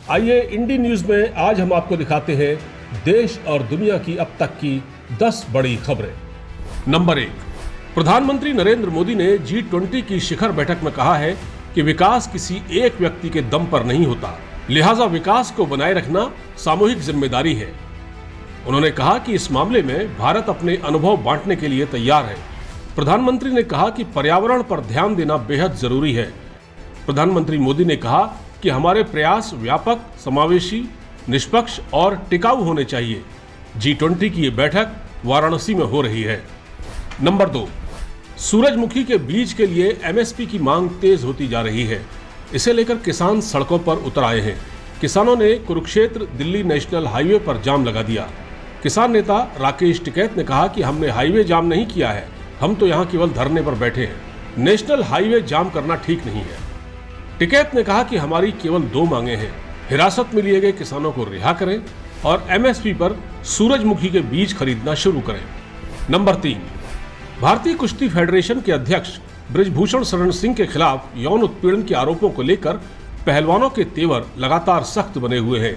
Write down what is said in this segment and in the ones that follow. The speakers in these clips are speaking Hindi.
आइए इंडी न्यूज में आज हम आपको दिखाते हैं देश और दुनिया की अब तक की 10 बड़ी खबरें। नंबर 1, प्रधानमंत्री नरेंद्र मोदी ने G20 की शिखर बैठक में कहा है कि विकास किसी एक व्यक्ति के दम पर नहीं होता, लिहाजा विकास को बनाए रखना सामूहिक जिम्मेदारी है। उन्होंने कहा कि इस मामले में भारत अपने अनुभव बांटने के लिए तैयार है। प्रधानमंत्री ने कहा कि पर्यावरण पर ध्यान देना बेहद जरूरी है। प्रधानमंत्री मोदी ने कहा कि हमारे प्रयास व्यापक, समावेशी, निष्पक्ष और टिकाऊ होने चाहिए। G20 की ये बैठक वाराणसी में हो रही है। नंबर 2, सूरजमुखी के बीज के लिए MSP की मांग तेज होती जा रही है। इसे लेकर किसान सड़कों पर उतर आए हैं। किसानों ने कुरुक्षेत्र दिल्ली नेशनल हाईवे पर जाम लगा दिया। किसान नेता राकेश टिकैत ने कहा कि हमने हाईवे जाम नहीं किया है, हम तो यहाँ केवल धरने पर बैठे हैं। नेशनल हाईवे जाम करना ठीक नहीं है। टिकैत ने कहा कि हमारी केवल 2 मांगे हैं, हिरासत में लिए गए किसानों को रिहा करें और MSP पर सूरजमुखी के बीज खरीदना शुरू करें। नंबर 3, भारतीय कुश्ती फेडरेशन के अध्यक्ष बृजभूषण शरण सिंह के खिलाफ यौन उत्पीड़न के आरोपों को लेकर पहलवानों के तेवर लगातार सख्त बने हुए हैं।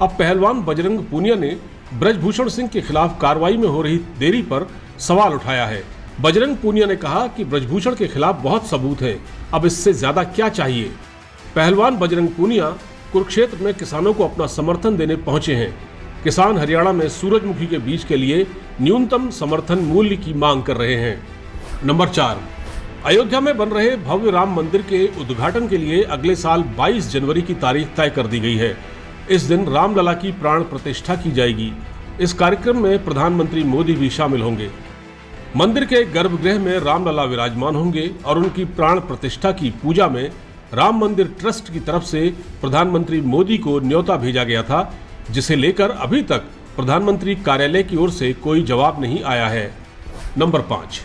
अब पहलवान बजरंग पूनिया ने बृजभूषण सिंह के खिलाफ कार्रवाई में हो रही देरी पर सवाल उठाया है। बजरंग पूनिया ने कहा कि बृजभूषण के खिलाफ बहुत सबूत है, अब इससे ज्यादा क्या चाहिए। पहलवान बजरंग पूनिया कुरुक्षेत्र में किसानों को अपना समर्थन देने पहुंचे हैं। किसान हरियाणा में सूरजमुखी के बीज के लिए न्यूनतम समर्थन मूल्य की मांग कर रहे हैं। नंबर 4, अयोध्या में बन रहे भव्य राम मंदिर के उद्घाटन के लिए अगले साल 22 जनवरी की तारीख तय कर दी गई है। इस दिन रामलला की प्राण प्रतिष्ठा की जाएगी। इस कार्यक्रम में प्रधानमंत्री मोदी भी शामिल होंगे। मंदिर के गर्भगृह में रामलला विराजमान होंगे और उनकी प्राण प्रतिष्ठा की पूजा में राम मंदिर ट्रस्ट की तरफ से प्रधानमंत्री मोदी को न्योता भेजा गया था, जिसे लेकर अभी तक प्रधानमंत्री कार्यालय की ओर से कोई जवाब नहीं आया है। नंबर 5,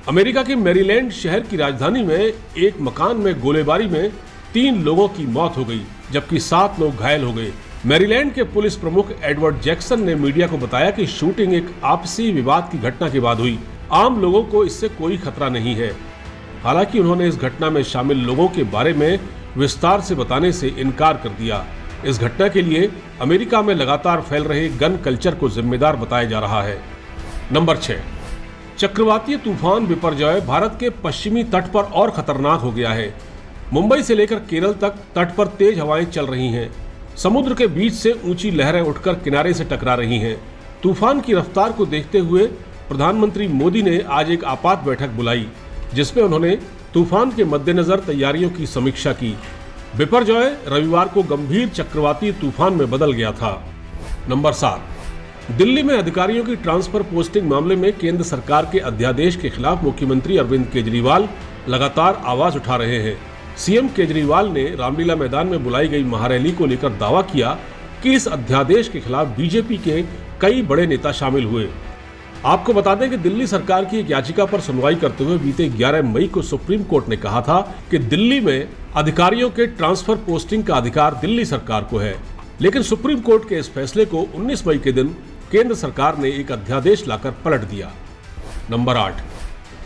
अमेरिका के मैरीलैंड शहर की राजधानी में एक मकान में गोलीबारी में 3 लोगों की मौत हो गई, जबकि 7 लोग घायल हो गए। मैरीलैंड के पुलिस प्रमुख एडवर्ड जैक्सन ने मीडिया को बताया कि शूटिंग एक आपसी विवाद की घटना के बाद हुई। आम लोगों को इससे कोई खतरा नहीं है। हालांकि उन्होंने इस घटना में शामिल लोगों के बारे में विस्तार से बताने से इनकार कर दिया। इस घटना के लिए अमेरिका में लगातार फैल रहे गन कल्चर को जिम्मेदार बताया जा रहा है। नंबर 6, चक्रवातीय तूफान बिपरजॉय भारत के पश्चिमी तट पर और खतरनाक हो गया है। मुंबई से लेकर केरल तक तट पर तेज हवाएं चल रही हैं। समुद्र के बीच से ऊंची लहरें उठकर किनारे से टकरा रही हैं। तूफान की रफ्तार को देखते हुए प्रधानमंत्री मोदी ने आज एक आपात बैठक बुलाई, जिसमें उन्होंने तूफान के मद्देनजर तैयारियों की समीक्षा की। बिपरजॉय रविवार को गंभीर चक्रवातीय तूफान में बदल गया था। नंबर 7, दिल्ली में अधिकारियों की ट्रांसफर पोस्टिंग मामले में केंद्र सरकार के अध्यादेश के खिलाफ मुख्यमंत्री अरविंद केजरीवाल लगातार आवाज उठा रहे हैं। सीएम केजरीवाल ने रामलीला मैदान में बुलाई गई महारैली को लेकर दावा किया कि इस अध्यादेश के खिलाफ बीजेपी के कई बड़े नेता शामिल हुए। आपको बता दें कि दिल्ली सरकार की एक याचिका पर सुनवाई करते हुए बीते 11 मई को सुप्रीम कोर्ट ने कहा था कि दिल्ली में अधिकारियों के ट्रांसफर पोस्टिंग का अधिकार दिल्ली सरकार को है। लेकिन सुप्रीम कोर्ट के इस फैसले को 19 मई के दिन केंद्र सरकार ने एक अध्यादेश लाकर पलट दिया। नंबर 8,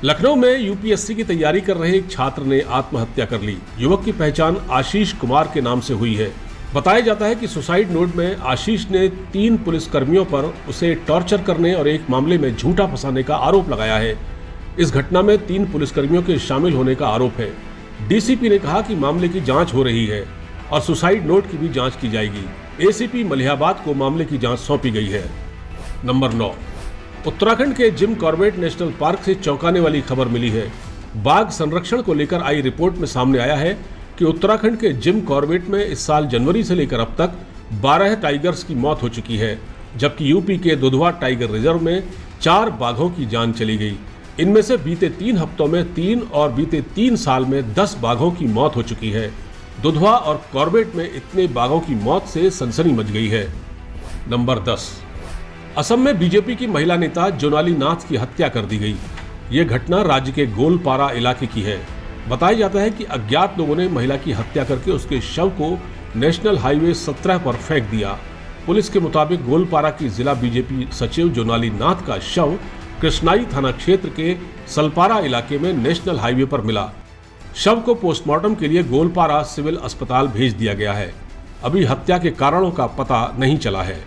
लखनऊ में यूपीएससी की तैयारी कर रहे एक छात्र ने आत्महत्या कर ली। युवक की पहचान आशीष कुमार के नाम से हुई है। बताया जाता है कि सुसाइड नोट में आशीष ने 3 पुलिसकर्मियों पर उसे टॉर्चर करने और एक मामले में झूठा फंसाने का आरोप लगाया है। इस घटना में 3 पुलिसकर्मियों के शामिल होने का आरोप है। डीसीपी ने कहा कि मामले की जांच हो रही है और सुसाइड नोट की भी जांच की जाएगी। एसीपी मलिहाबाद को मामले की जांच सौंपी गई है। नंबर 9, उत्तराखंड के जिम कॉर्बेट नेशनल पार्क से चौंकाने वाली खबर मिली है। बाघ संरक्षण को लेकर आई रिपोर्ट में सामने आया है कि उत्तराखंड के जिम कॉर्बेट में इस साल जनवरी से लेकर अब तक 12 टाइगर्स की मौत हो चुकी है, जबकि यूपी के दुधवा टाइगर रिजर्व में 4 बाघों की जान चली गई। इनमें से बीते 3 हफ्तों में 3 और बीते 3 साल में 10 बाघों की मौत हो चुकी है। दुधवा और कॉर्बेट में इतने बाघों की मौत से सनसनी मच गई है। नंबर 10, असम में बीजेपी की महिला नेता जोनाली नाथ की हत्या कर दी गई। ये घटना राज्य के गोलपारा इलाके की है। बताया जाता है कि अज्ञात लोगों ने महिला की हत्या करके उसके शव को नेशनल हाईवे 17 पर फेंक दिया। पुलिस के मुताबिक गोलपारा की जिला बीजेपी सचिव जोनाली नाथ का शव कृष्णाई थाना क्षेत्र के सलपारा इलाके में नेशनल हाईवे पर मिला। शव को पोस्टमार्टम के लिए गोलपारा सिविल अस्पताल भेज दिया गया है। अभी हत्या के कारणों का पता नहीं चला है।